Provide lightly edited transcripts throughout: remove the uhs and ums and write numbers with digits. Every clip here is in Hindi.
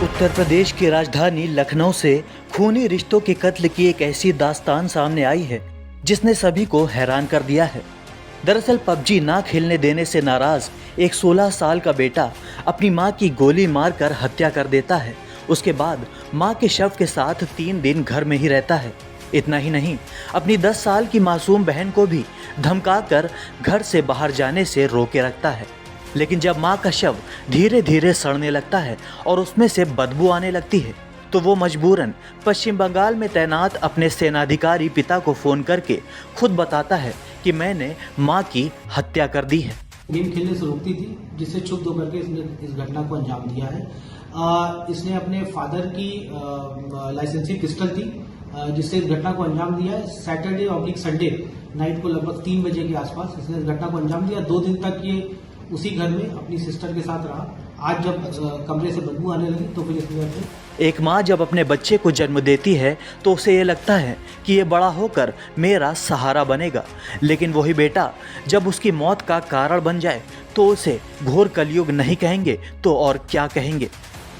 उत्तर प्रदेश की राजधानी लखनऊ से खूनी रिश्तों के कत्ल की एक ऐसी दास्तान सामने आई है जिसने सभी को हैरान कर दिया है। दरअसल पबजी ना खेलने देने से नाराज एक 16 साल का बेटा अपनी मां की गोली मारकर हत्या कर देता है। उसके बाद मां के शव के साथ 3 दिन घर में ही रहता है। इतना ही नहीं, अपनी 10 साल की मासूम बहन को भी धमकाकर घर से बाहर जाने से रोके रखता है। लेकिन जब मां का शव धीरे धीरे सड़ने लगता है और उसमें से बदबू आने लगती है तो वो मजबूरन पश्चिम बंगाल में तैनात अपने सेनाधिकारी पिता को फ़ोन करके खुद बताता है कि मैंने मां की हत्या कर दी है। गेम खेलने से रोकती थी, जिससे क्षुब्ध होकर के इसने इस घटना को अंजाम दिया है। इसने अपने फादर की लाइसेंसी पिस्टल थी, जिससे इस घटना को अंजाम दिया है। सैटरडे और संडे नाइट को लगभग 3 बजे के आसपास इसने इस घटना को अंजाम दिया। 2 दिन तक ये उसी घर में अपनी सिस्टर के साथ रहा। आज जब कमरे से बदबू आने लगी तो फिर इसने एक माँ जब अपने बच्चे को जन्म देती है तो उसे ये लगता है कि ये बड़ा होकर मेरा सहारा बनेगा, लेकिन वही बेटा जब उसकी मौत का कारण बन जाए तो उसे घोर कलयुग नहीं कहेंगे तो और क्या कहेंगे।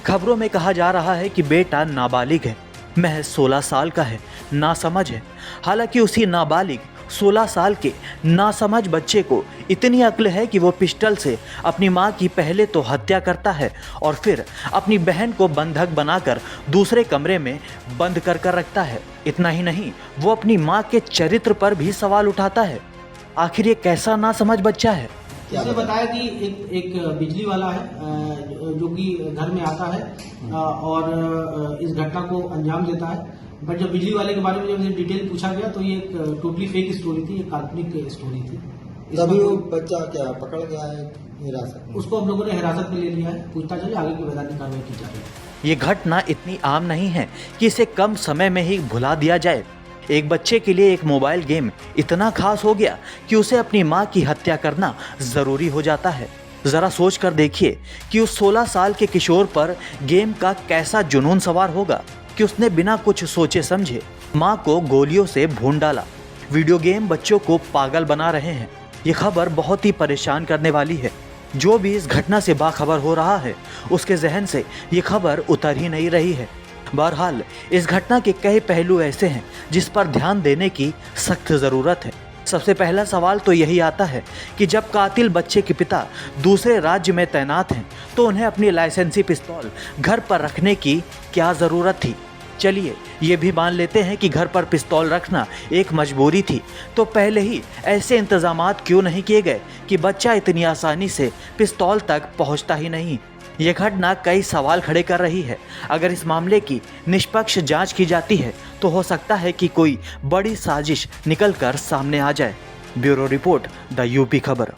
खबरों में कहा जा रहा है कि बेटा नाबालिग है, महज 16 साल का है, नासमझ है। हालांकि उसी नाबालिग 16 साल के नासमझ बच्चे को इतनी अक्ल है कि वो पिस्टल से अपनी मां की पहले तो हत्या करता है और फिर अपनी बहन को बंधक बनाकर दूसरे कमरे में बंद कर रखता है। इतना ही नहीं, वो अपनी मां के चरित्र पर भी सवाल उठाता है। आखिर ये कैसा नासमझ बच्चा है? इसने बताया कि एक बिजली वाला है जो कि घर में आता है और इस घटना को अंजाम देता है। बट जब बिजली वाले के बारे में जब डिटेल पूछा गया तो ये एक टोटली फेक स्टोरी थी, एक काल्पनिक स्टोरी थी। तभी वो बच्चा क्या पकड़ गया है हिरासत में? उसको हम लोगों ने हिरासत में ले लिया है, पूछताछ चलिए, आगे की वैधानिक कार्रवाई की जा रही है। ये घटना इतनी आम नहीं है कि इसे कम समय में ही भुला दिया जाए। एक बच्चे के लिए एक मोबाइल गेम इतना खास हो गया कि उसे अपनी मां की हत्या करना जरूरी हो जाता है। जरा सोच कर देखिए कि उस 16 साल के किशोर पर गेम का कैसा जुनून सवार होगा कि उसने बिना कुछ सोचे समझे मां को गोलियों से भून डाला। वीडियो गेम बच्चों को पागल बना रहे हैं। ये खबर बहुत ही परेशान करने वाली है। जो भी इस घटना से बाखबर हो रहा है उसके जहन से ये खबर उतर ही नहीं रही है। बहरहाल इस घटना के कई पहलू ऐसे हैं जिस पर ध्यान देने की सख्त ज़रूरत है। सबसे पहला सवाल तो यही आता है कि जब कातिल बच्चे के पिता दूसरे राज्य में तैनात हैं तो उन्हें अपनी लाइसेंसी पिस्तौल घर पर रखने की क्या ज़रूरत थी? चलिए ये भी मान लेते हैं कि घर पर पिस्तौल रखना एक मजबूरी थी, तो पहले ही ऐसे इंतजामात क्यों नहीं किए गए कि बच्चा इतनी आसानी से पिस्तौल तक पहुंचता ही नहीं। ये घटना कई सवाल खड़े कर रही है। अगर इस मामले की निष्पक्ष जांच की जाती है तो हो सकता है कि कोई बड़ी साजिश निकलकर सामने आ जाए। ब्यूरो रिपोर्ट, द यूपी खबर।